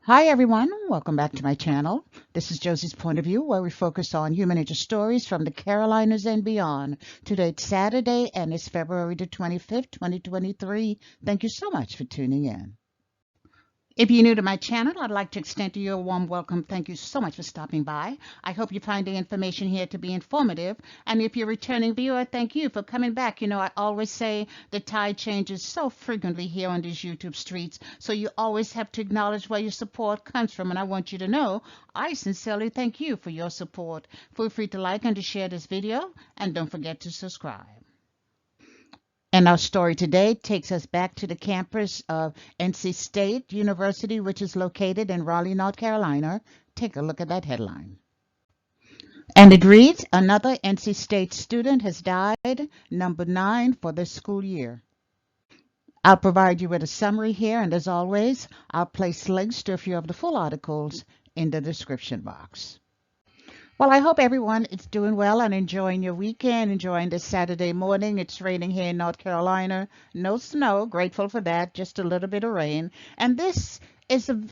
Hi everyone, welcome back to my channel. This is Josie's Point of View, where we focus on human nature stories from the Carolinas and beyond. Today it's Saturday and it's February the 25th, 2023. Thank you so much for tuning in. If you're new to my channel, I'd like to extend to you a warm welcome. Thank you so much for stopping by. I hope you find the information here to be informative. And if you're a returning viewer, thank you for coming back. You know, I always say the tide changes so frequently here on these YouTube streets. So you always have to acknowledge where your support comes from. And I want you to know, I sincerely thank you for your support. Feel free to like and to share this video. And don't forget to subscribe. And our story today takes us back to the campus of NC State University, which is located in Raleigh, North Carolina. Take a look at that headline. And it reads, another NC State student has died, number 9 for this school year. I'll provide you with a summary here, and as always, I'll place links to a few of the full articles in the description box. Well, I hope everyone is doing well and enjoying your weekend, enjoying this Saturday morning. It's raining here in North Carolina. No snow, grateful for that, just a little bit of rain. And this is an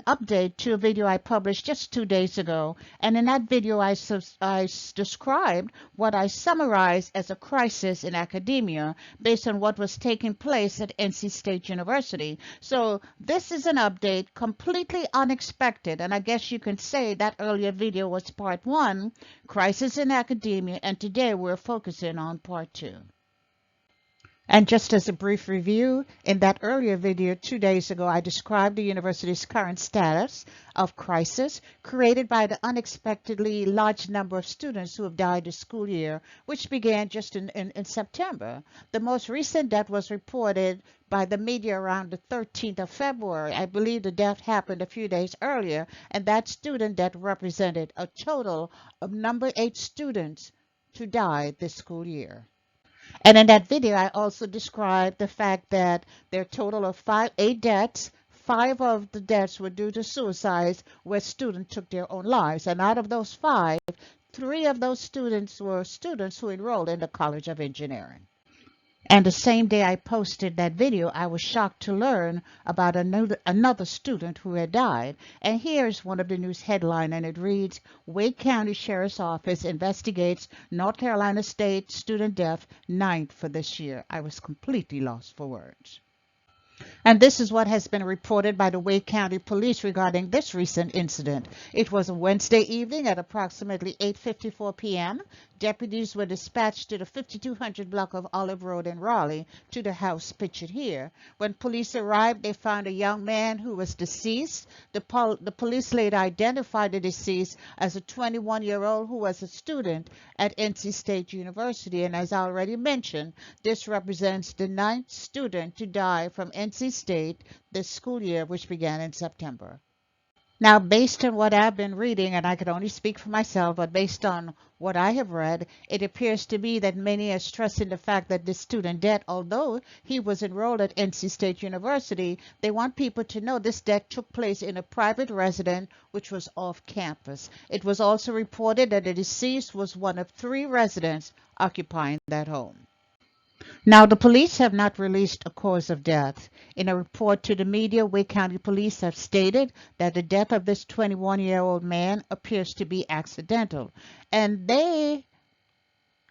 update to a video I published just 2 days ago. And in that video, I described what I summarized as a crisis in academia based on what was taking place at NC State University. So this is an update completely unexpected. And I guess you can say that earlier video was part 1, crisis in academia. And today we're focusing on part 2. And just as a brief review, in that earlier video 2 days ago, I described the university's current status of crisis created by the unexpectedly large number of students who have died this school year, which began just in September. The most recent death was reported by the media around the 13th of February. I believe the death happened a few days earlier, and that student death represented a total of number 8 students to die this school year. And in that video, I also described the fact that there are a total of 8 deaths. 5 of the deaths were due to suicides where students took their own lives. And out of those 5, 3 of those students were students who enrolled in the College of Engineering. And the same day I posted that video, I was shocked to learn about another student who had died. And here's one of the news headlines, and it reads, Wake County Sheriff's Office investigates North Carolina State student death, 9th for this year. I was completely lost for words. And this is what has been reported by the Wake County Police regarding this recent incident. It was a Wednesday evening at approximately 8:54 p.m. Deputies were dispatched to the 5200 block of Olive Road in Raleigh to the house pictured here. When police arrived, they found a young man who was deceased. The police later identified the deceased as a 21-year-old who was a student at NC State University. And as I already mentioned, this represents the 9th student to die from NC State this school year, which began in September. Now, based on what I've been reading, and I can only speak for myself, but based on what I have read, it appears to be that many are stressing the fact that this student death, although he was enrolled at NC State University, they want people to know this death took place in a private residence, which was off campus. It was also reported that the deceased was one of 3 residents occupying that home. Now, the police have not released a cause of death. In a report to the media, Wake County Police have stated that the death of this 21-year-old man appears to be accidental. And they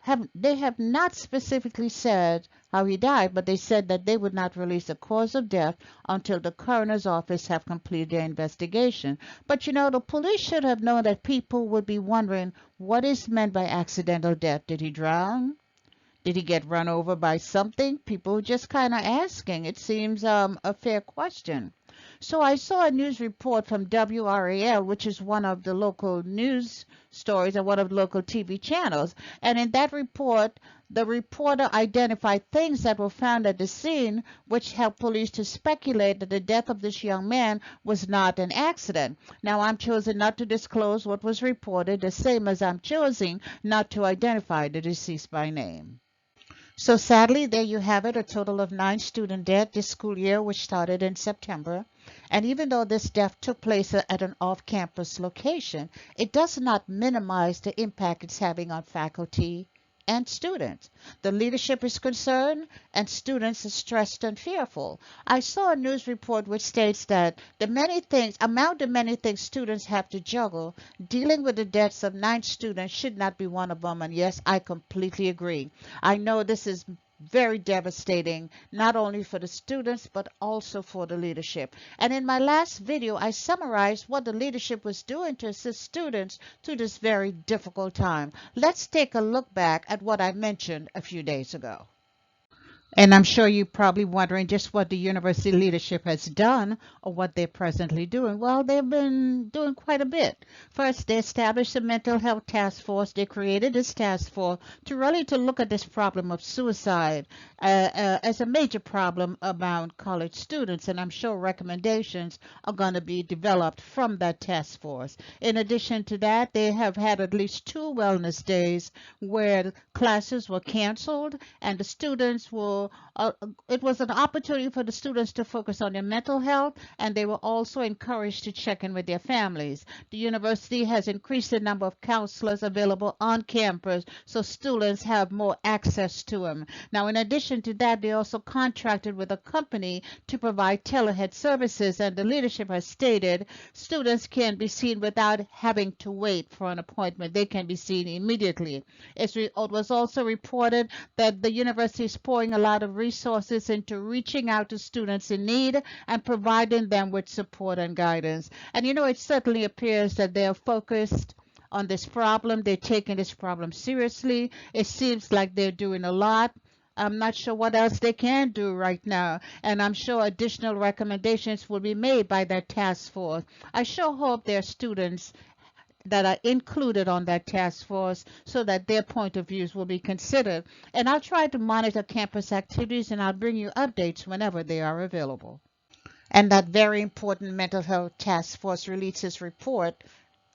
have not specifically said how he died, but they said that they would not release a cause of death until the coroner's office have completed their investigation. But you know, the police should have known that people would be wondering what is meant by accidental death. Did he drown? Did he get run over by something? People just kind of asking. It seems a fair question. So I saw a news report from WRAL, which is one of the local news stories and one of the local TV channels. And in that report, the reporter identified things that were found at the scene, which helped police to speculate that the death of this young man was not an accident. Now, I'm choosing not to disclose what was reported, the same as I'm choosing not to identify the deceased by name. So sadly, there you have it, a total of 9 student deaths this school year, which started in September. And even though this death took place at an off-campus location, it does not minimize the impact it's having on faculty and students. The leadership is concerned and students are stressed and fearful. I saw a news report which states that among the many things students have to juggle, dealing with the deaths of 9 students should not be one of them. And yes, I completely agree. I know this is very devastating, not only for the students, but also for the leadership. And in my last video, I summarized what the leadership was doing to assist students through this very difficult time. Let's take a look back at what I mentioned a few days ago. And I'm sure you're probably wondering just what the university leadership has done or what they're presently doing. Well, they've been doing quite a bit. First, they established a mental health task force. They created this task force to look at this problem of suicide as a major problem among college students. And I'm sure recommendations are going to be developed from that task force. In addition to that, they have had at least 2 wellness days where classes were canceled and the students it was an opportunity for the students to focus on their mental health, and they were also encouraged to check in with their families. The university has increased the number of counselors available on campus so students have more access to them. Now, in addition to that, they also contracted with a company to provide telehealth services, and the leadership has stated students can be seen without having to wait for an appointment. They can be seen immediately. It was also reported that the university is pouring a lot of resources into reaching out to students in need and providing them with support and guidance. And it certainly appears that they are focused on this problem. They're taking this problem seriously. It seems like they're doing a lot. I'm not sure what else they can do right now, and I'm sure additional recommendations will be made by that task force. I sure hope their students that are included on that task force so that their point of views will be considered. And I'll try to monitor campus activities and I'll bring you updates whenever they are available. And that very important mental health task force released its report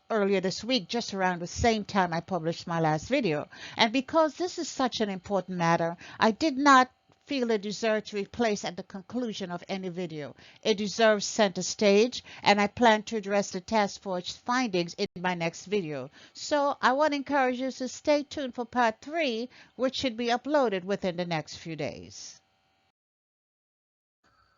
earlier this week, just around the same time I published my last video. And because this is such an important matter, I did not feel it deserved to be placed at the conclusion of any video. It deserves center stage, and I plan to address the task force findings in my next video. So I want to encourage you to stay tuned for part 3, which should be uploaded within the next few days.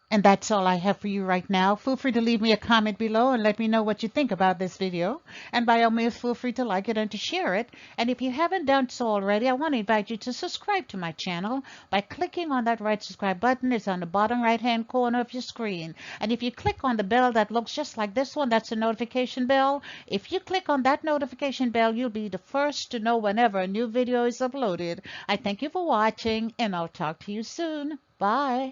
And that's all I have for you right now. Feel free to leave me a comment below and let me know what you think about this video. And by all means, feel free to like it and to share it. And if you haven't done so already, I want to invite you to subscribe to my channel by clicking on that red subscribe button. It's on the bottom right-hand corner of your screen. And if you click on the bell that looks just like this one, that's a notification bell. If you click on that notification bell, you'll be the first to know whenever a new video is uploaded. I thank you for watching, and I'll talk to you soon. Bye.